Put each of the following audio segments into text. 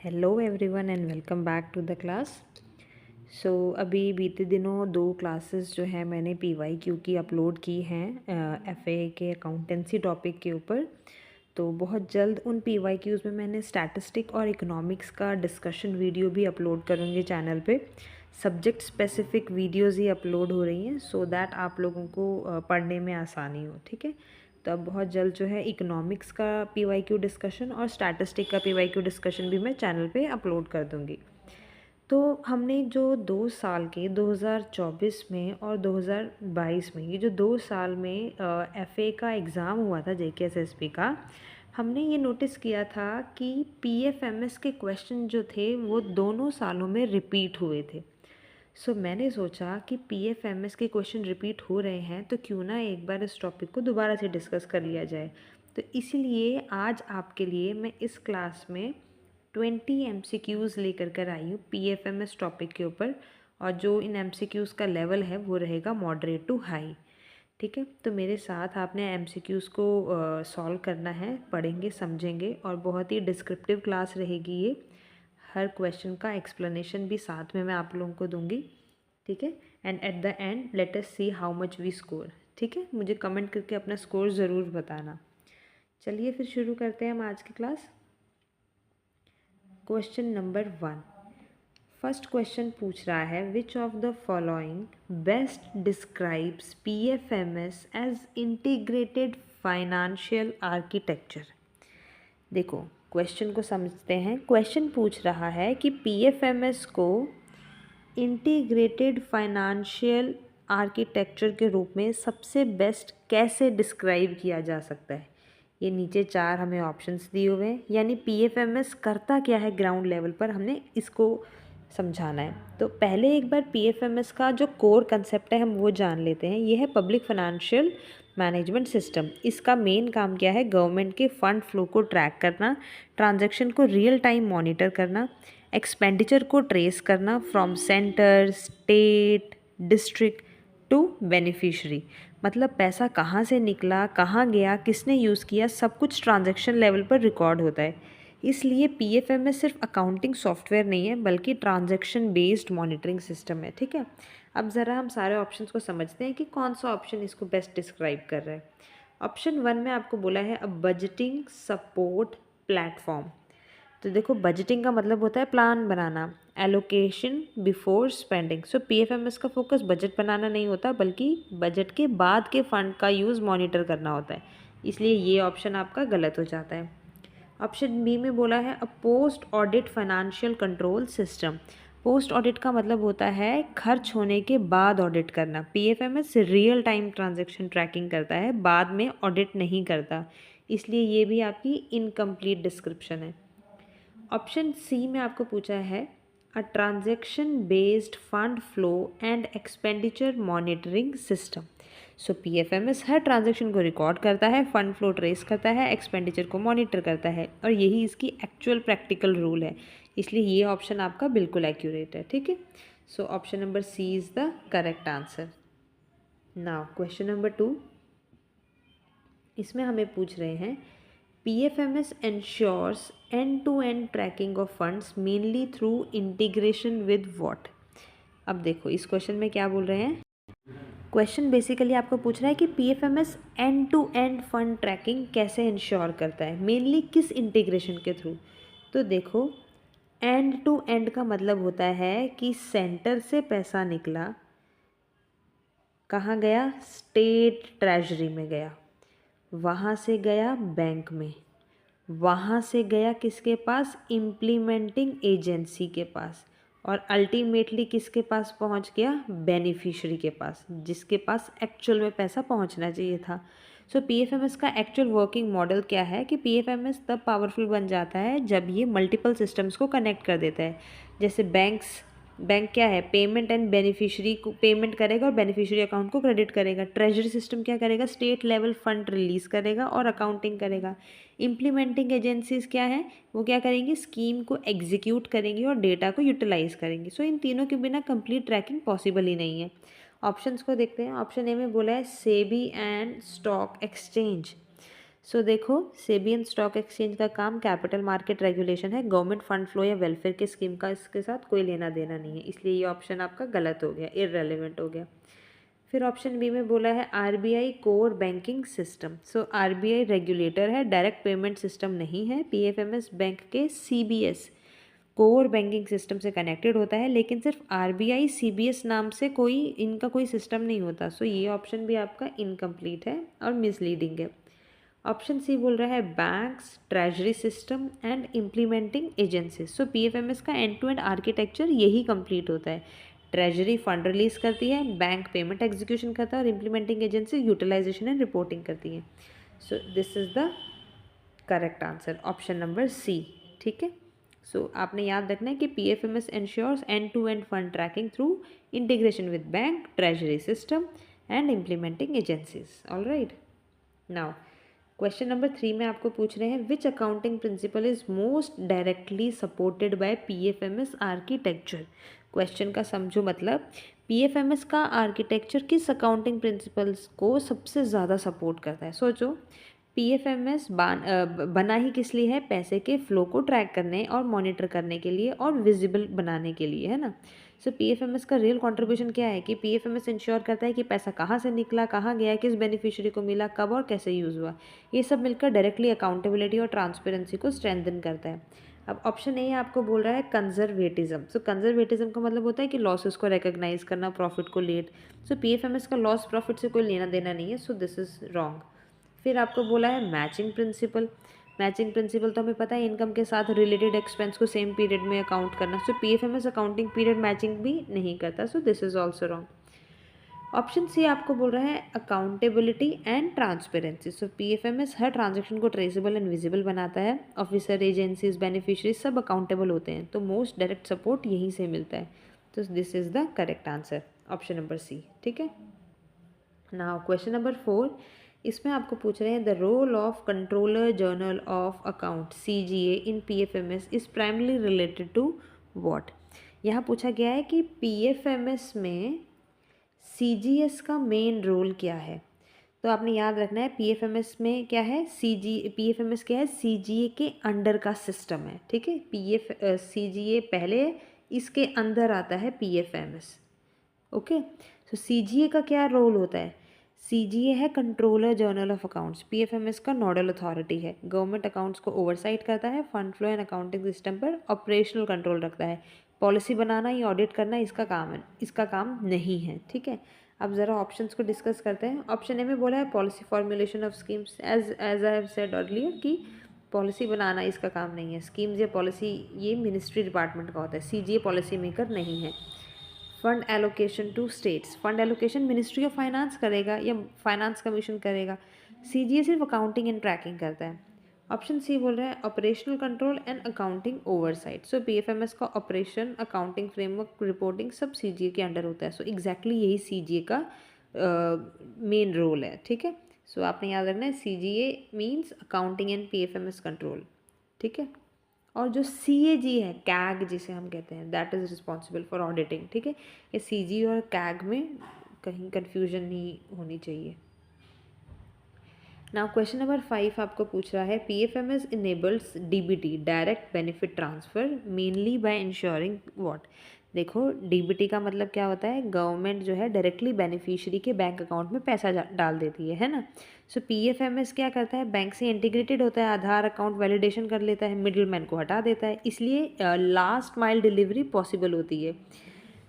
Hello everyone and welcome back to the class. अभी बीते दिनों 2 क्लासेस जो है मैंने पीवाईक्यू की अपलोड की हैं एफए के अकाउंटेंसी टॉपिक के ऊपर। तो बहुत जल्द उन पीवाईक्यूज़ में मैंने स्टैटिस्टिक और इकोनॉमिक्स का डिस्कशन वीडियो भी अपलोड करूँगी चैनल पे। सब्जेक्ट स्पेसिफिक वीडियोज़ ही अपलोड हो रही हैं सो दैट आप लोगों को पढ़ने में आसानी हो। ठीक है, तो अब बहुत जल्द जो है इकोनॉमिक्स का पीवाईक्यू डिस्कशन और स्टैटिस्टिक का पीवाईक्यू डिस्कशन भी मैं चैनल पे अपलोड कर दूँगी। तो हमने जो 2 साल के 2024 में और 2022 में, ये जो 2 साल में एफए का एग्ज़ाम हुआ था जेकेएसएसबी का, हमने ये नोटिस किया था कि पीएफएमएस के क्वेश्चन जो थे वो दोनों सालों में रिपीट हुए थे। मैंने सोचा कि पीएफएमएस के क्वेश्चन रिपीट हो रहे हैं तो क्यों ना एक बार इस टॉपिक को दोबारा से डिस्कस कर लिया जाए। तो इसीलिए आज आपके लिए मैं इस क्लास में 20 एमसीक्यूज़ लेकर कर आई हूँ पीएफएमएस टॉपिक के ऊपर, और जो इन एमसीक्यूज़ का लेवल है वो रहेगा मॉडरेट टू हाई। ठीक है, तो मेरे साथ आपने एमसीक्यूज़ को सॉल्व करना है, पढ़ेंगे समझेंगे, और बहुत ही डिस्क्रिप्टिव क्लास रहेगी ये। हर क्वेश्चन का एक्सप्लेनेशन भी साथ में मैं आप लोगों को दूंगी। ठीक है, and at the end let us see how much we score. ठीक है, मुझे कमेंट करके अपना स्कोर ज़रूर बताना। चलिए फिर शुरू करते हैं हम आज की class. Question number 1, first question पूछ रहा है which of the following best describes PFMS as integrated financial architecture. देखो क्वेश्चन को समझते हैं। क्वेश्चन पूछ रहा है कि पीएफएमएस को इंटीग्रेटेड फाइनेंशियल आर्किटेक्चर के रूप में सबसे बेस्ट कैसे डिस्क्राइब किया जा सकता है। ये नीचे 4 हमें ऑप्शंस दिए हुए हैं, यानी पीएफएमएस करता क्या है ग्राउंड लेवल पर, हमने इसको समझाना है। तो पहले एक बार पीएफएमएस का जो कोर कंसेप्ट है हम वो जान लेते हैं। ये है पब्लिक फाइनेंशियल मैनेजमेंट सिस्टम। इसका मेन काम क्या है? गवर्नमेंट के फंड फ्लो को ट्रैक करना, ट्रांजैक्शन को रियल टाइम मॉनिटर करना, एक्सपेंडिचर को ट्रेस करना from centre, state, district to beneficiary. मतलब पैसा कहाँ से निकला, कहाँ गया, किसने यूज़ किया, सब कुछ ट्रांजैक्शन लेवल पर रिकॉर्ड होता है। इसलिए पीएफएमएस सिर्फ अकाउंटिंग सॉफ्टवेयर नहीं है बल्कि ट्रांजैक्शन बेस्ड मॉनिटरिंग सिस्टम है। ठीक है, अब ज़रा हम सारे ऑप्शंस को समझते हैं कि कौन सा ऑप्शन इसको बेस्ट डिस्क्राइब कर रहा है। ऑप्शन 1 में आपको बोला है अ बजटिंग सपोर्ट प्लेटफॉर्म। तो देखो बजटिंग का मतलब होता है प्लान बनाना, एलोकेशन बिफोर स्पेंडिंग। पीएफएमएस का फोकस बजट बनाना नहीं होता बल्कि बजट के बाद के फंड का यूज़ मॉनिटर करना होता है। इसलिए ये ऑप्शन आपका गलत हो जाता है। ऑप्शन बी में बोला है अ post audit financial control system. Post audit का मतलब होता है खर्च होने के बाद ऑडिट करना। PFMS real time transaction tracking करता है, बाद में ऑडिट नहीं करता। इसलिए ये भी आपकी इनकम्प्लीट डिस्क्रिप्शन है। ऑप्शन सी में आपको पूछा है a transaction based fund flow and expenditure monitoring system. PFMS her transaction को रिकॉर्ड करता है, फंड फ्लो ट्रेस करता है, एक्सपेंडिचर को मॉनिटर करता है, और यही इसकी एक्चुअल प्रैक्टिकल रूल है। इसलिए ये ऑप्शन आपका बिल्कुल एक्यूरेट है। ठीक है, option number C is the correct answer. Now question number 2, इसमें हमें पूछ रहे हैं PFMS ensures end-to-end tracking of funds mainly through integration with what। अब देखो इस क्वेश्चन में क्या बोल रहे हैं। क्वेश्चन बेसिकली आपको पूछ रहा है कि PFMS end to end fund tracking कैसे इंश्योर करता है, मेनली किस इंटीग्रेशन के थ्रू। तो देखो एंड टू एंड का मतलब होता है कि सेंटर से पैसा निकला, कहाँ गया? स्टेट ट्रेजरी में गया, वहाँ से गया बैंक में, वहाँ से गया किसके पास? इम्प्लीमेंटिंग एजेंसी के पास, और अल्टीमेटली किसके पास पहुँच गया? बेनिफिशियरी के पास, जिसके पास एक्चुअल में पैसा पहुँचना चाहिए था। पीएफएमएस का एक्चुअल वर्किंग मॉडल क्या है कि पीएफएमएस तब पावरफुल बन जाता है जब ये मल्टीपल सिस्टम्स को कनेक्ट कर देता है। जैसे बैंक क्या है? पेमेंट एंड बेनिफिशियरी को पेमेंट करेगा और बेनिफिशियरी अकाउंट को क्रेडिट करेगा। ट्रेजरी सिस्टम क्या करेगा? स्टेट लेवल फंड रिलीज करेगा और अकाउंटिंग करेगा। इम्प्लीमेंटिंग एजेंसीज क्या है? वो क्या करेंगी? स्कीम को एग्जीक्यूट करेंगी और डेटा को यूटिलाइज करेंगी। इन तीनों के बिना कंप्लीट ट्रैकिंग पॉसिबल ही नहीं है। ऑप्शंस को देखते हैं। ऑप्शन ए में बोला है सेबी एंड स्टॉक एक्सचेंज। सो देखो, सेबी एंड स्टॉक एक्सचेंज का काम कैपिटल मार्केट रेगुलेशन है, गवर्नमेंट फंड फ्लो या वेलफेयर की स्कीम का इसके साथ कोई लेना देना नहीं है, इसलिए ये ऑप्शन आपका गलत हो गया, इररेलेवेंट हो गया। फिर ऑप्शन बी में बोला है RBI core banking system. So RBI regulator है, डायरेक्ट पेमेंट सिस्टम नहीं है। पीएफएमएस बैंक के सीबीएस कोर बैंकिंग सिस्टम से कनेक्टेड होता है, लेकिन सिर्फ आरबीआई सीबीएस नाम से कोई इनका कोई सिस्टम नहीं होता। सो ये ऑप्शन भी आपका इनकम्प्लीट है और मिसलीडिंग है। ऑप्शन सी बोल रहा है banks treasury system and implementing agencies. So PFMS का एंड टू एंड आर्किटेक्चर यही कंप्लीट होता है। ट्रेजरी फंड रिलीज करती है, बैंक पेमेंट एग्जीक्यूशन करता है और implementing agency utilisation and reporting करती है। So this is the correct answer, option number C. ठीक है, सो आपने याद रखना है कि PFMS ensures end to end fund tracking through integration with bank treasury system and implementing agencies. All right, now question number 3 में आपको पूछ रहे हैं which accounting principle is most directly supported by PFMS architecture. Question का समझो मतलब, PFMS का architecture किस अकाउंटिंग प्रिंसिपल्स को सबसे ज़्यादा सपोर्ट करता है। सोचो, पीएफएमएस बना ही किस लिए है, पैसे के फ्लो को ट्रैक करने और मॉनिटर करने के लिए और विजिबल बनाने के लिए, है ना। सो पीएफएमएस का रियल कंट्रीब्यूशन क्या है कि पीएफएमएस इंश्योर करता है कि पैसा कहाँ से निकला, कहाँ गया, किस बेनिफिशियरी को मिला, कब और कैसे यूज़ हुआ। ये सब मिलकर डायरेक्टली अकाउंटेबिलिटी और ट्रांसपेरेंसी को स्ट्रेंथन करता है। अब ऑप्शन ए आपको बोल रहा है कंजर्वेटिज्म। सो कंजर्वेटिज्म का मतलब होता है कि लॉसेस को रिकॉग्नाइज करना, प्रॉफिट को लेट। सो पीएफएमएस का लॉस प्रॉफिट से कोई लेना देना नहीं है, सो दिस इज रॉन्ग। फिर आपको बोला है मैचिंग प्रिंसिपल। मैचिंग प्रिंसिपल तो हमें पता है, इनकम के साथ रिलेटेड एक्सपेंस को सेम पीरियड में अकाउंट करना। So PFMS accounting period matching भी नहीं करता, so this is also wrong. Option C आपको बोल रहा है accountability and transparency. So PFMS हर ट्रांजेक्शन को ट्रेसेबल एंड विजिबल बनाता है, ऑफिसर, एजेंसीज, बेनिफिशियरी सब अकाउंटेबल होते हैं, तो मोस्ट डायरेक्ट सपोर्ट यहीं से मिलता है। तो this is the correct answer, option number C. ठीक है, नाउ क्वेश्चन नंबर 4, इसमें आपको पूछ रहे हैं the role of controller general of account CGA in PFMS is primarily related to what. यहाँ पूछा गया है कि पीएफएमएस में सीजीएस का मेन रोल क्या है। तो आपने याद रखना है पीएफएमएस में क्या है, पीएफएमएस क्या है, सीजीए के अंडर का सिस्टम है। ठीक है, सीजीए पहले, इसके अंदर आता है पीएफएमएस। ओके, सो सीजीए का क्या रोल होता है, सीजीए है controller general of accounts, PFMS का नोडल अथॉरिटी है, गवर्नमेंट अकाउंट्स को ओवरसाइट करता है, fund flow and accounting system पर ऑपरेशनल कंट्रोल रखता है, पॉलिसी बनाना या ऑडिट करना इसका काम है, इसका काम नहीं है। ठीक है, अब ज़रा ऑप्शंस को डिस्कस करते हैं। ऑप्शन ए में बोला है policy formulation of schemes, as I have said earlier कि पॉलिसी बनाना इसका काम नहीं है, स्कीम्स या पॉलिसी ये मिनिस्ट्री डिपार्टमेंट का होता है, सीजीए पॉलिसी मेकर नहीं है। Fund allocation to states, fund allocation ministry of finance करेगा या फाइनेंस कमीशन करेगा, सीजीए सिर्फ अकाउंटिंग एंड ट्रैकिंग करता है। ऑप्शन सी बोल रहा है operational control and accounting oversight. So PFMS का ऑपरेशन, अकाउंटिंग फ्रेमवर्क, रिपोर्टिंग सब सीजीए के अंडर होता है। सो एग्जैक्टली यही सीजीए का मेन रोल है। ठीक है, सो आपने याद रखना है CGA means accounting and PFMS control. ठीक है, और जो सीएजी है, कैग जिसे हम कहते हैं, that is responsible for auditing. ठीक है, ये सीजी और कैग में कहीं कन्फ्यूजन नहीं होनी चाहिए। नाउ क्वेश्चन नंबर 5 आपको पूछ रहा है PFMS enables DBT, direct benefit transfer, mainly by ensuring what. देखो, डीबीटी का मतलब क्या होता है, गवर्नमेंट जो है डायरेक्टली बेनिफिशियरी के बैंक अकाउंट में पैसा डाल देती है ना। सो पीएफएमएस क्या करता है, बैंक से इंटीग्रेटेड होता है, आधार अकाउंट वैलिडेशन कर लेता है, मिडिल मैन को हटा देता है, इसलिए लास्ट माइल डिलीवरी पॉसिबल होती है।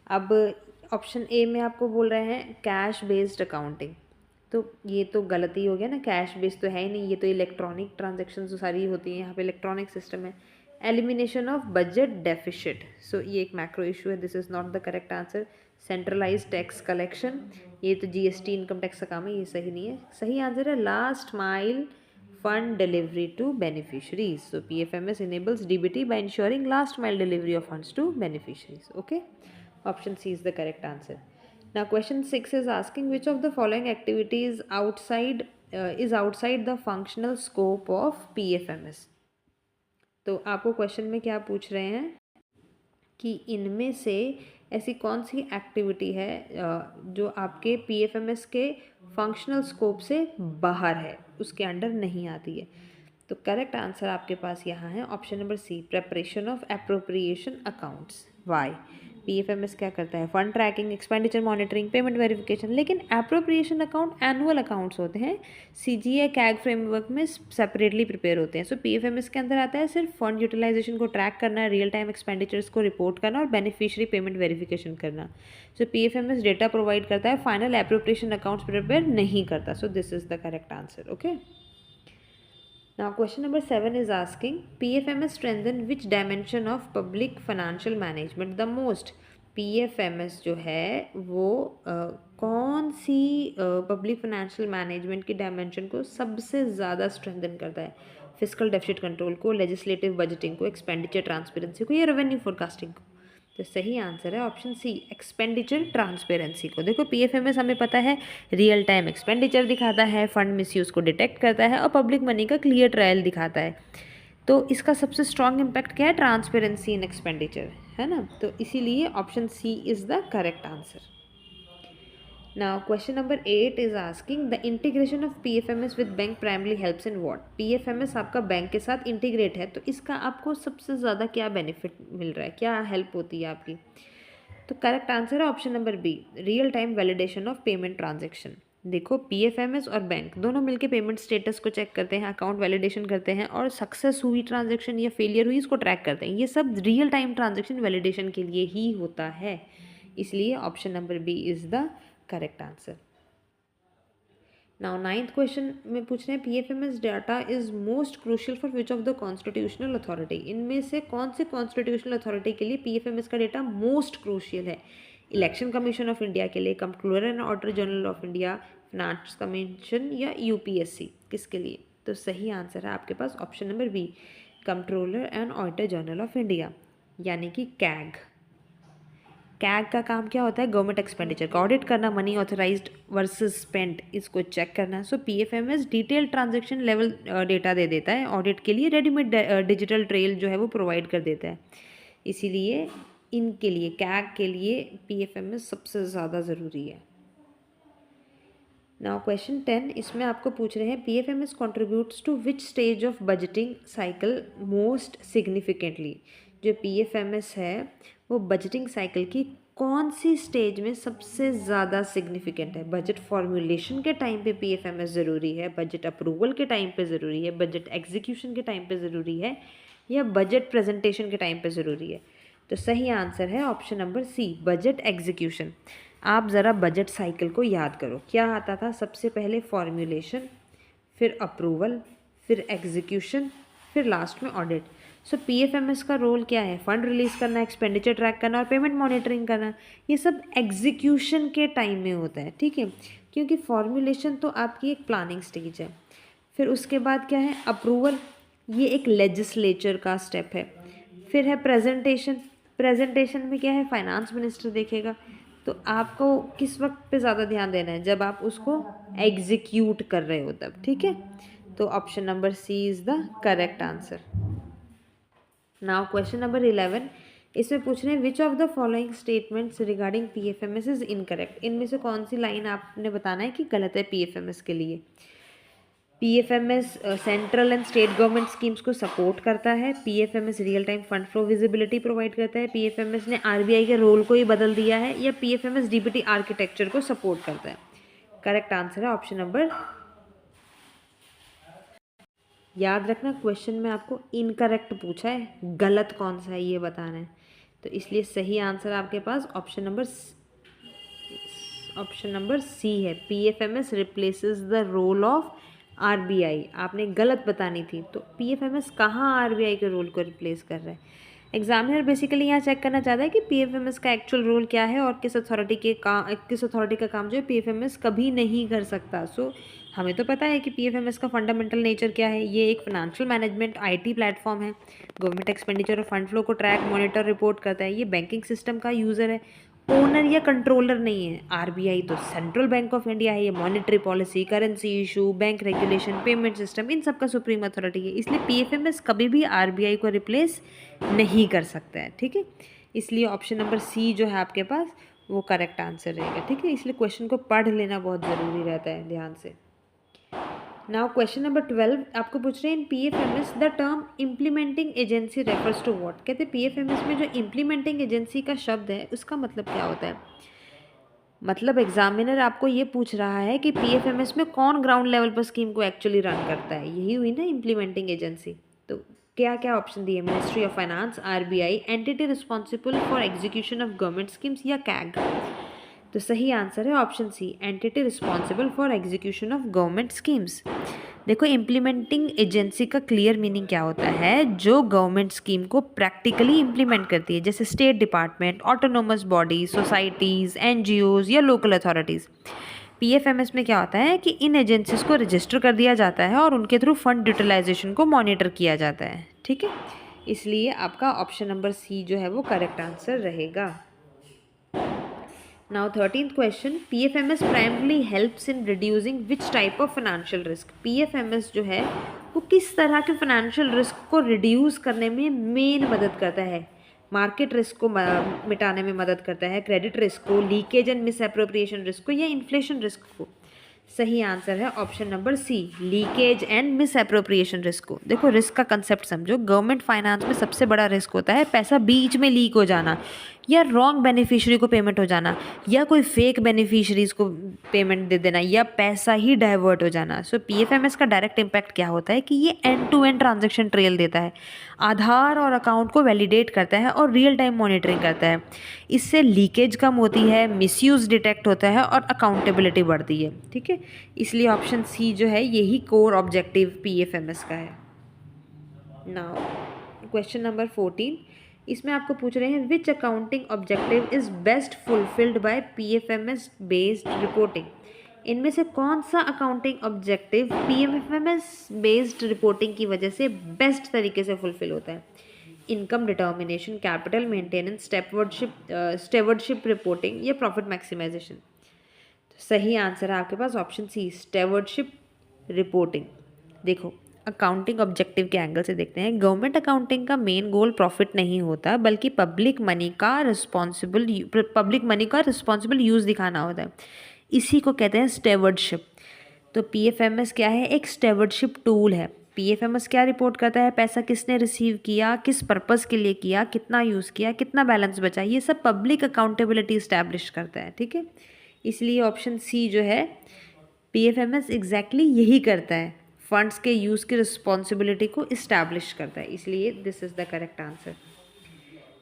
अब ऑप्शन ए में आपको बोल रहे हैं कैश बेस्ड अकाउंटिंग, तो ये तो गलती हो गया ना, कैश बेस्ड तो है ही नहीं, ये तो इलेक्ट्रॉनिक ट्रांजेक्शन तो सारी होती हैं, यहाँ पे इलेक्ट्रॉनिक सिस्टम है। Elimination of budget deficit, so ये एक मैक्रो इशू है, this is not the correct answer. Centralise tax collection, ये तो जीएसटी इनकम टैक्स का काम है, ये सही नहीं है। सही आंसर है last mile fund delivery to beneficiaries. So PFMS enables DBT by ensuring last mile delivery of funds to beneficiaries. Okay, option C is the correct answer. Now question 6 is asking which of the following activities is outside the functional scope of PFMS। तो आपको question में क्या पूछ रहे हैं, कि इनमें से ऐसी कौन सी एक्टिविटी है जो आपके पीएफएमएस के फंक्शनल स्कोप से बाहर है, उसके अंडर नहीं आती है। तो करेक्ट आंसर आपके पास यहाँ है option number C, preparation of appropriation accounts. Why? PFMS क्या करता है? Fund tracking, expenditure monitoring, payment verification. लेकिन एप्रोप्रिएशन अकाउंट एनुअल अकाउंट्स होते हैं, सीजीए कैग फ्रेमवर्क में सेपरेटली प्रिपेयर होते हैं। सो पीएफएमएस के अंदर आता है सिर्फ फंड यूटिलाइजेशन को ट्रैक करना, रियल टाइम एक्सपेंडिचर्स को रिपोर्ट करना और बेनिफिशियरी पेमेंट वेरिफिकेशन करना। सो पीएफएमएस डेटा प्रोवाइड करता है, फाइनल एप्रोप्रिएशन अकाउंट्स प्रिपेयर नहीं करता। So this is the correct answer. Okay, now question number 7 is asking PFMS strengthen which dimension of public financial management the most? PFMS जो है वो कौन सी public financial management की dimension को सबसे ज़्यादा स्ट्रेंथन करता है? फिजिकल डेफिसिट कंट्रोल को, लेजिस्लेटिव बजटिंग को, एक्सपेंडिचर ट्रांसपेरेंसी को या रेवेन्यू फोरकास्टिंग को? तो सही आंसर है ऑप्शन सी, एक्सपेंडिचर ट्रांसपेरेंसी को। देखो पीएफएमएस हमें पता है रियल टाइम एक्सपेंडिचर दिखाता है, फंड मिसयूज को डिटेक्ट करता है और पब्लिक मनी का क्लियर ट्रायल दिखाता है। तो इसका सबसे स्ट्रॉन्ग इम्पैक्ट क्या है? ट्रांसपेरेंसी इन एक्सपेंडिचर, है ना। तो इसीलिए option C is the correct answer. Now question number 8 is asking the integration of PFMS with bank primarily helps in what? PFMS आपका बैंक के साथ इंटीग्रेट है, तो इसका आपको सबसे ज़्यादा क्या बेनिफिट मिल रहा है, क्या हेल्प होती है आपकी? तो करेक्ट आंसर है option number B, real time validation of payment transaction. देखो पीएफएमएस और बैंक दोनों मिलकर पेमेंट स्टेटस को चेक करते हैं, अकाउंट वैलिडेशन करते हैं और सक्सेस हुई ट्रांजेक्शन या फेलियर हुई इसको ट्रैक करते हैं। ये सब रियल टाइम ट्रांजेक्शन वैलिडेशन के लिए ही होता है, इसलिए option number B is the correct answer. Now 9th question में पूछ रहे हैं PFMS data is most crucial for which of the constitutional authority? इनमें से कौन से कॉन्स्टिट्यूशनल अथॉरिटी के लिए पीएफएमएस का डेटा मोस्ट क्रूशियल है? इलेक्शन कमीशन ऑफ इंडिया के लिए, Controller and Auditor General of India, Finance Commission या यूपीएससी, किसके लिए? तो सही आंसर है आपके पास option number B, Controller and Auditor General of India, यानी कि कैग। कैग का काम क्या होता है? गवर्नमेंट एक्सपेंडिचर का ऑडिट करना, मनी ऑथराइज्ड वर्सेस स्पेंट, इसको चेक करना। So PFMS detail transaction level data दे देता है, ऑडिट के लिए रेडीमेड डिजिटल ट्रेल जो है वो प्रोवाइड कर देता है। इसीलिए इनके लिए, कैग के लिए पीएफएमएस सबसे ज़्यादा ज़रूरी है। नाउ क्वेश्चन 10, इसमें आपको पूछ रहे हैं PFMS contributes to which stage of budgeting cycle most significantly? जो पीएफएमएस है वो बजटिंग साइकिल की कौन सी स्टेज में सबसे ज़्यादा सिग्निफिकेंट है? बजट फॉर्मुलेशन के टाइम पे पीएफएमएस ज़रूरी है, बजट अप्रूवल के टाइम पे ज़रूरी है, बजट एग्जीक्यूशन के टाइम पे ज़रूरी है या बजट प्रेजेंटेशन के टाइम पे ज़रूरी है? तो सही आंसर है option number C, budget execution. आप ज़रा बजट साइकिल को याद करो, क्या आता था? सबसे पहले फॉर्मुलेशन, फिर अप्रूवल, फिर एग्जीक्यूशन, फिर लास्ट में ऑडिट। सो पीएफएमएस का रोल क्या है? फंड रिलीज करना, एक्सपेंडिचर ट्रैक करना और पेमेंट मॉनिटरिंग करना। ये सब एग्जीक्यूशन के टाइम में होता है, ठीक है, क्योंकि फॉर्मुलेशन तो आपकी एक प्लानिंग स्टेज है। फिर उसके बाद क्या है? अप्रूवल, ये एक लेजिस्लेचर का स्टेप है। फिर है प्रेजेंटेशन, प्रेजेंटेशन में क्या है? फाइनेंस मिनिस्टर देखेगा। तो आपको किस वक्त पे ज़्यादा ध्यान देना है? जब आप उसको एग्जीक्यूट कर रहे हो तब, ठीक है। तो option number C is the correct answer. Now question number 11, इसमें पूछ रहे हैं which of the following statements regarding PFMS is incorrect? इनमें से कौन सी लाइन आपने बताना है कि गलत है पीएफएमएस के लिए? PFMS central and state government schemes को सपोर्ट करता है, PFMS real time fund flow visibility provide करता है, पीएफएमएस ने आरबीआई के रोल को ही बदल दिया है, या पीएफएमएस डीबीटी आर्किटेक्चर को सपोर्ट करता है? करेक्ट आंसर है ऑप्शन नंबर, याद रखना क्वेश्चन में आपको इनकरेक्ट पूछा है, गलत कौन सा है ये बताना है। तो इसलिए सही आंसर आपके पास ऑप्शन नंबर सी है, PFMS replaces the role of RBI. आपने गलत बतानी थी, तो पीएफएमएस कहाँ आरबीआई के रोल को रिप्लेस कर रहा है? एग्जामिनर बेसिकली यहाँ चेक करना चाहता है कि पीएफएमएस का एक्चुअल रोल क्या है और किस अथॉरिटी का काम जो है पीएफएमएस कभी नहीं कर सकता। सो हमें तो पता है कि पीएफएमएस का फंडामेंटल नेचर क्या है। ये एक फाइनेंशियल मैनेजमेंट आईटी प्लेटफॉर्म है, गवर्नमेंट एक्सपेंडिचर और फंड फ्लो को ट्रैक, मॉनिटर, रिपोर्ट करता है। ये बैंकिंग सिस्टम का यूज़र है, ओनर या कंट्रोलर नहीं है। आरबीआई तो सेंट्रल बैंक ऑफ इंडिया है, ये monetary policy, currency issue, bank regulation, payment system, इन सब का सुप्रीम अथॉरिटी है। इसलिए पीएफएमएस कभी भी आरबीआई को रिप्लेस नहीं कर सकता है, ठीक है। इसलिए ऑप्शन नंबर सी जो है आपके पास वो करेक्ट आंसर रहेगा, ठीक है। इसलिए क्वेश्चन को पढ़ लेना बहुत ज़रूरी रहता है ध्यान से। नाउ क्वेश्चन नंबर 12 आपको पूछ रहे हैं in PFMS the term implementing agency refers to what. कहते हैं पीएफएमएस में जो इम्प्लीमेंटिंग एजेंसी का शब्द है उसका मतलब क्या होता है। मतलब एग्जामिनर आपको ये पूछ रहा है कि पीएफएमएस में कौन ग्राउंड लेवल पर स्कीम को एक्चुअली रन करता है, यही हुई ना इम्प्लीमेंटिंग एजेंसी। तो क्या क्या ऑप्शन दिए, ministry of finance, RBI, entity responsible for execution of government schemes या कैग। तो सही आंसर है option C, entity responsible for execution of government schemes. देखो इम्प्लीमेंटिंग एजेंसी का क्लियर मीनिंग क्या होता है, जो गवर्नमेंट स्कीम को प्रैक्टिकली इम्प्लीमेंट करती है, जैसे state department, autonomous body, societies, NGOs या लोकल अथॉरिटीज़। पीएफएमएस में क्या होता है कि इन एजेंसीज को रजिस्टर कर दिया जाता है और उनके थ्रू फंड यूटिलाइजेशन को मॉनिटर किया जाता है, ठीक है। इसलिए आपका ऑप्शन नंबर सी जो है वो करेक्ट आंसर रहेगा। Now 13th question, PFMS primarily helps in reducing which type of financial risk। PFMS जो है वो किस तरह के फाइनेंशियल रिस्क को रिड्यूस करने में मेन मदद करता है। मार्केट रिस्क को मिटाने में मदद करता है, क्रेडिट रिस्क को, leakage and misappropriation risk को या इन्फ्लेशन रिस्क को। सही आंसर है option number C, leakage and misappropriation risk को। देखो रिस्क का कंसेप्ट समझो, गवर्नमेंट फाइनेंस में सबसे बड़ा रिस्क होता है पैसा बीच में लीक हो जाना, या रॉन्ग बेनिफिशियरी को पेमेंट हो जाना, या कोई फेक बेनिफिशरीज को पेमेंट दे देना, या पैसा ही डाइवर्ट हो जाना। सो पीएफएमएस का डायरेक्ट इम्पैक्ट क्या होता है कि ये end to end transaction trail देता है, आधार और अकाउंट को वैलिडेट करता है और रियल टाइम मॉनिटरिंग करता है। इससे लीकेज कम होती है, मिसयूज डिटेक्ट होता है और अकाउंटेबिलिटी बढ़ती है, ठीक है। इसलिए ऑप्शन सी जो है यही कोर ऑब्जेक्टिव पीएफएमएस का है। नाउ क्वेश्चन नंबर 14, इसमें आपको पूछ रहे हैं which accounting objective is best fulfilled by PFMS based reporting. इनमें से कौन सा accounting objective PFMS based reporting की वजह से बेस्ट तरीके से फुलफिल होता है। Income determination, capital maintenance, stewardship reporting या प्रॉफिट मैक्सिमाइजेशन। तो सही आंसर है आपके पास ऑप्शन सी, स्टेवर्डशिप रिपोर्टिंग। देखो अकाउंटिंग ऑब्जेक्टिव के एंगल से देखते हैं, गवर्नमेंट अकाउंटिंग का मेन गोल प्रॉफिट नहीं होता बल्कि पब्लिक मनी का रिस्पॉन्सिबल यूज़ दिखाना होता है। इसी को कहते हैं स्टेवर्डशिप। तो पीएफएमएस क्या है, एक स्टेवर्डशिप टूल है। पीएफएमएस क्या रिपोर्ट करता है, पैसा किसने रिसीव किया, किस पर्पस के लिए किया, कितना यूज़ किया, कितना बैलेंस बचा, ये सब पब्लिक अकाउंटेबिलिटी इस्टेब्लिश करता है, ठीक है। इसलिए ऑप्शन सी जो है पीएफएमएस एग्जैक्टली यही करता है, फंड्स के यूज़ की रिस्पॉन्सिबिलिटी को इस्टेब्लिश करता है, इसलिए this is the correct answer.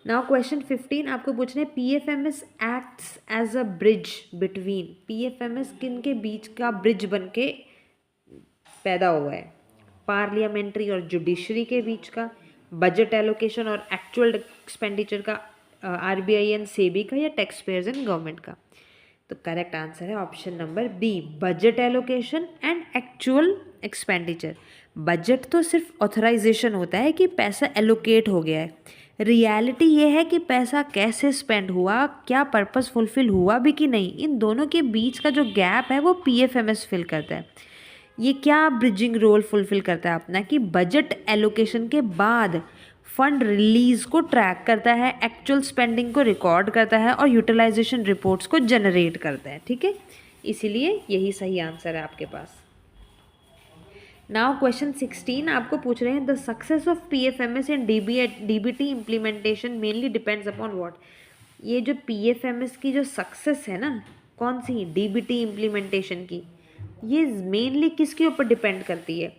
Now question 15 आपको पूछ रहे हैं PFMS acts as a bridge between. PFMS किन के बीच का ब्रिज बन के पैदा हुआ है, पार्लियामेंट्री और जुडिशरी के बीच का, बजट एलोकेशन और एक्चुअल एक्सपेंडिचर का, आरबीआई एंड सेबी का, या टैक्स पेयर्स एंड गवर्नमेंट का। तो करेक्ट आंसर है option number B, budget allocation and actual expenditure. Budget तो सिर्फ ऑथराइजेशन होता है कि पैसा एलोकेट हो गया है, रियलिटी ये है कि पैसा कैसे स्पेंड हुआ, क्या पर्पस फुलफिल हुआ भी कि नहीं, इन दोनों के बीच का जो गैप है वो पीएफएमएस फिल करता है। ये क्या ब्रिजिंग रोल फुलफिल करता है अपना कि बजट एलोकेशन के बाद फंड रिलीज को ट्रैक करता है, एक्चुअल स्पेंडिंग को रिकॉर्ड करता है और यूटिलाइजेशन रिपोर्ट्स को जनरेट करता है, ठीक है। इसीलिए यही सही आंसर है आपके पास। नाउ क्वेश्चन 16 आपको पूछ रहे हैं the success of PFMS and DBT implementation mainly depends upon what. ये जो पीएफएमएस की जो सक्सेस है ना, कौन सी, डीबीटी इम्प्लीमेंटेशन की, ये मेनली किसके ऊपर डिपेंड करती है,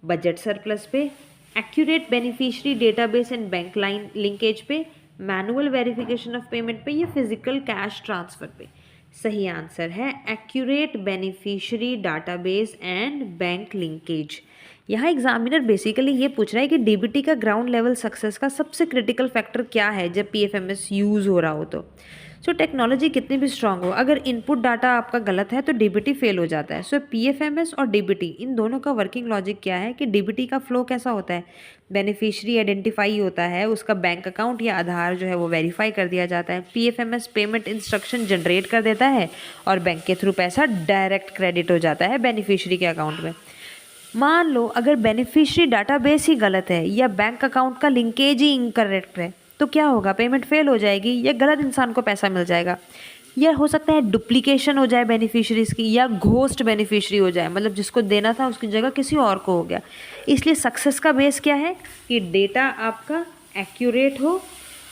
बजट सरप्लस पे, accurate beneficiary database and bank line linkage पे, मैनुअल वेरिफिकेशन ऑफ पेमेंट पे, या फिजिकल कैश ट्रांसफर पे। सही आंसर है accurate beneficiary database and bank linkage. यहाँ एग्जामिनर बेसिकली ये पूछ रहा है कि डीबीटी का ग्राउंड लेवल सक्सेस का सबसे क्रिटिकल फैक्टर क्या है जब पीएफएमएस यूज़ हो रहा हो। तो सो टेक्नोलॉजी कितनी भी स्ट्रांग हो, अगर इनपुट डाटा आपका गलत है तो डीबीटी फेल हो जाता है। सो पीएफएमएस और डीबीटी इन दोनों का वर्किंग लॉजिक क्या है कि डीबीटी का फ्लो कैसा होता है, बेनिफिशियरी आइडेंटिफाई होता है, उसका बैंक अकाउंट या आधार जो है वो वेरीफाई कर दिया जाता है, पीएफएमएस पेमेंट इंस्ट्रक्शन जनरेट कर देता है और बैंक के थ्रू पैसा डायरेक्ट क्रेडिट हो जाता है बेनिफिशियरी के अकाउंट में। मान लो अगर बेनिफिशियरी डाटाबेस ही गलत है या बैंक अकाउंट का लिंकेज ही इनकरेक्ट है तो क्या होगा, पेमेंट फेल हो जाएगी या गलत इंसान को पैसा मिल जाएगा, या हो सकता है डुप्लीकेशन हो जाए बेनिफिशरीज की, या घोस्ट बेनिफिशरी हो जाए, मतलब जिसको देना था उसकी जगह किसी और को हो गया। इसलिए सक्सेस का बेस क्या है कि डेटा आपका एक्यूरेट हो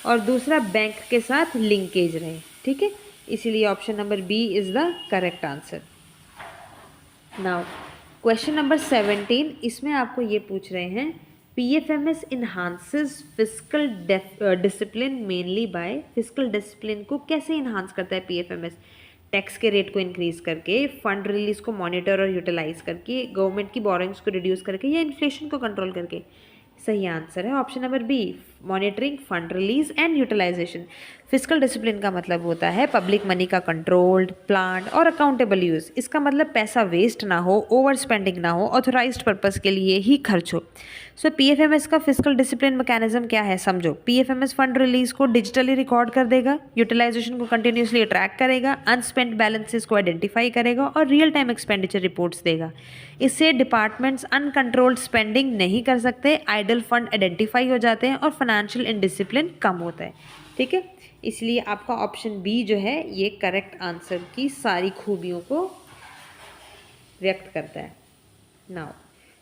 और दूसरा बैंक के साथ लिंकेज रहे, ठीक है। इसीलिए option number B is the correct answer. Now question number 17, इसमें आपको ये पूछ रहे हैं PFMS enhances physical discipline mainly by, physical discipline को कैसे इन्हांस करता है PFMS? टैक्स के रेट को इंक्रीज करके, फंड रिलीज को मॉनिटर और यूटिलाइज करके, गवर्नमेंट की बोरिंग्स को रिड्यूस करके, या इन्फ्लेशन को कंट्रोल करके। सही आंसर है option number B, monitoring, fund release and utilisation. Physical discipline का मतलब होता है पब्लिक मनी का कंट्रोल्ड, प्लान्ड और अकाउंटेबल यूज़। इसका मतलब पैसा वेस्ट ना हो, ओवर स्पेंडिंग ना हो, ऑथोराइज्ड पर्पस के लिए ही खर्च हो। सो PFMS का फिजिकल डिसिप्लिन मैकेनिज्म क्या है समझो। PFMS फंड रिलीज को डिजिटली रिकॉर्ड कर देगा, यूटिलाइजेशन को कंटिन्यूसली ट्रैक करेगा, अनस्पेंट बैलेंसेस को आइडेंटिफाई करेगा और रियल टाइम एक्सपेंडिचर रिपोर्ट्स देगा। इससे डिपार्टमेंट्स अनकंट्रोल्ड स्पेंडिंग नहीं कर सकते, आइडल फंड आइडेंटिफाई हो जाते हैं और फाइनेंशियल इनडिसिप्लिन कम होता है, ठीक है। इसलिए आपका ऑप्शन बी जो है ये करेक्ट आंसर की सारी खूबियों को व्यक्त करता है। Now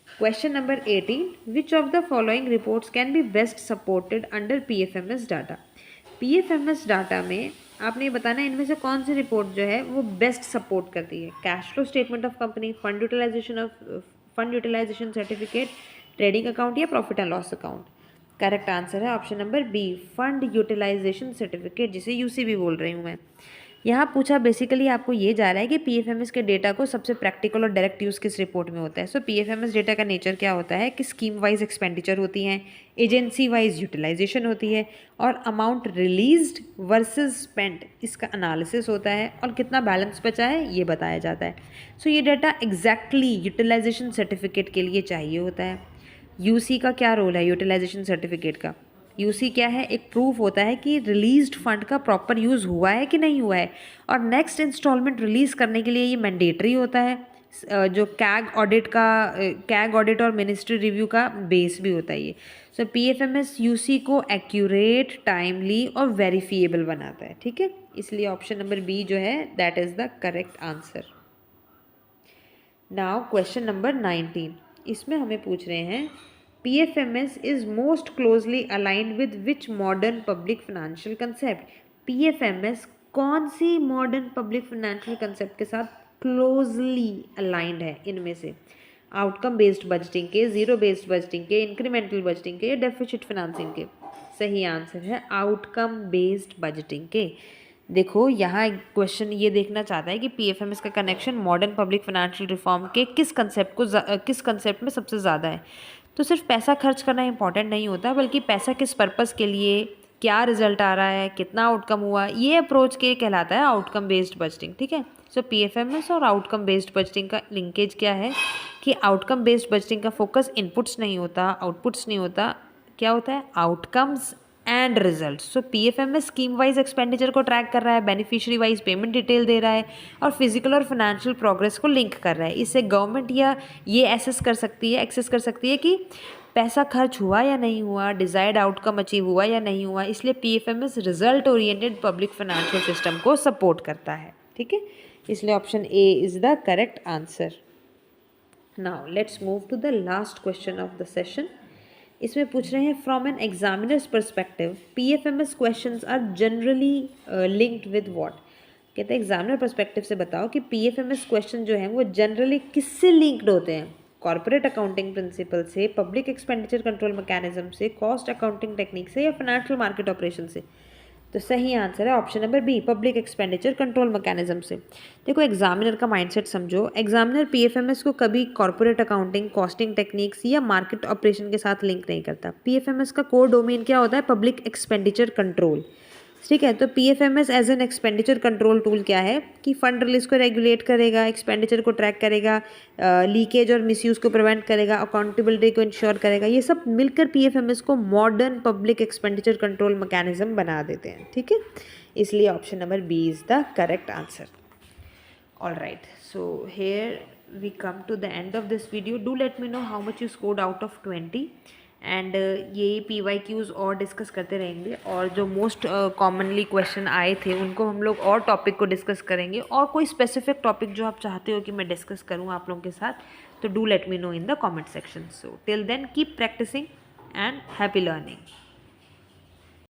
question number 18, which of the following reports can be best supported under PFMS data? PFMS data में आपने ये बताना है इनमें से कौन सी रिपोर्ट जो है वो बेस्ट सपोर्ट करती है। Cash flow statement of company, fund utilisation certificate, trading account या profit and loss account. Correct answer है option number B, fund utilisation certificate, जिसे UCB बोल रही हूँ मैं। यहाँ पूछा बेसिकली आपको ये जा रहा है कि PFMS के डेटा को सबसे प्रैक्टिकल और डायरेक्ट यूज़ किस रिपोर्ट में होता है। सो PFMS डेटा का नेचर क्या होता है कि स्कीम वाइज एक्सपेंडिचर होती हैं, एजेंसी वाइज यूटिलाइजेशन होती है और अमाउंट रिलीज्ड वर्सेस स्पेंट, इसका एनालिसिस होता है और कितना बैलेंस बचा है ये बताया जाता है। सो ये डेटा एग्जैक्टली यूटिलाइजेशन सर्टिफिकेट के लिए चाहिए होता है। UC का क्या रोल है यूटिलाइजेशन सर्टिफिकेट का? UC क्या है, एक प्रूफ होता है कि रिलीज्ड फंड का प्रॉपर यूज़ हुआ है कि नहीं हुआ है, और नेक्स्ट इंस्टॉलमेंट रिलीज़ करने के लिए ये मैंडेटरी होता है। जो कैग ऑडिट और मिनिस्ट्री रिव्यू का बेस भी होता है ये। सो PFMS UC को एक्यूरेट, टाइमली और वेरीफिएबल बनाता है, ठीक है। इसलिए ऑप्शन नंबर बी जो है that is the correct answer. Now question number 19, इसमें हमें पूछ रहे हैं PFMS is most closely aligned with which modern public financial concept? PFMS कौन सी मॉडर्न पब्लिक फाइनेंशियल कंसेप्ट के साथ क्लोजली अलाइंड है इनमें से? आउटकम बेस्ड बजटिंग के, जीरो बेस्ड बजटिंग के, इंक्रीमेंटल बजटिंग के या डेफिसिट फाइनेंसिंग के? सही आंसर है आउटकम बेस्ड बजटिंग के। देखो यहाँ क्वेश्चन ये देखना चाहता है कि PFMS का connection modern public financial reform के किस कंसेप्ट में सबसे ज़्यादा है। तो सिर्फ पैसा खर्च करना इंपॉर्टेंट नहीं होता, बल्कि पैसा किस पर्पस के लिए, क्या रिजल्ट आ रहा है, कितना आउटकम हुआ, ये अप्रोच के कहलाता है आउटकम बेस्ड बजटिंग, ठीक है। सो PFMS और आउटकम बेस्ड बजटिंग का लिंकेज क्या है कि आउटकम बेस्ड बजटिंग का फोकस इनपुट्स नहीं होता, आउटपुट्स नहीं होता, क्या होता है outcomes and result. So PFMS scheme wise expenditure को ट्रैक कर रहा है, बेनिफिशियरी वाइज पेमेंट डिटेल दे रहा है और फिजिकल और फाइनेंशियल प्रोग्रेस को लिंक कर रहा है। इससे गवर्नमेंट या ये एक्सेस कर सकती है कि पैसा खर्च हुआ या नहीं हुआ, डिजायर्ड आउटकम अचीव हुआ या नहीं हुआ। इसलिए PFMS result oriented public financial system को सपोर्ट करता है, ठीक है। इसलिए option A is the correct answer. Now let's move to the last question of the session. इसमें पूछ रहे हैं from an examiner's perspective PFMS questions are generally linked with what? कहते हैं एग्जामिनर परस्पेक्टिव से बताओ कि PFMS क्वेश्चन जो हैं वो जनरली किससे लिंक्ड होते हैं? कॉर्पोरेट अकाउंटिंग प्रिंसिपल से, पब्लिक एक्सपेंडिचर कंट्रोल मैकेनिज्म से, कॉस्ट अकाउंटिंग टेक्निक से या फाइनेंशियल मार्केट ऑपरेशन से? तो सही आंसर है option number B, public expenditure control mechanism से। देखो एग्जामिनर का माइंडसेट समझो, एग्जामिनर PFMS को कभी कॉर्पोरेट अकाउंटिंग, कॉस्टिंग टेक्निक्स या मार्केट ऑपरेशन के साथ लिंक नहीं करता। PFMS का कोर डोमेन क्या होता है? पब्लिक एक्सपेंडिचर कंट्रोल, ठीक है। तो PFMS as an expenditure control tool क्या है कि फंड रिलीज को रेगुलेट करेगा, एक्सपेंडिचर को ट्रैक करेगा, लीकेज और मिसयूज को प्रिवेंट करेगा, अकाउंटेबिलिटी को इंश्योर करेगा। ये सब मिलकर PFMS को modern public expenditure control mechanism बना देते हैं, ठीक है। इसलिए option number B is the correct answer. All right, so here we come to the end of this video. Do let me know how much you scored out of 20, and ये PYQs और discuss करते रहेंगे, और जो most commonly question आए थे उनको हम लोग और टॉपिक को डिस्कस करेंगे, और कोई स्पेसिफिक टॉपिक जो आप चाहते हो कि मैं डिस्कस करूँ आप लोगों के साथ, तो do let me know in the comment section. So till then keep practising and happy learning.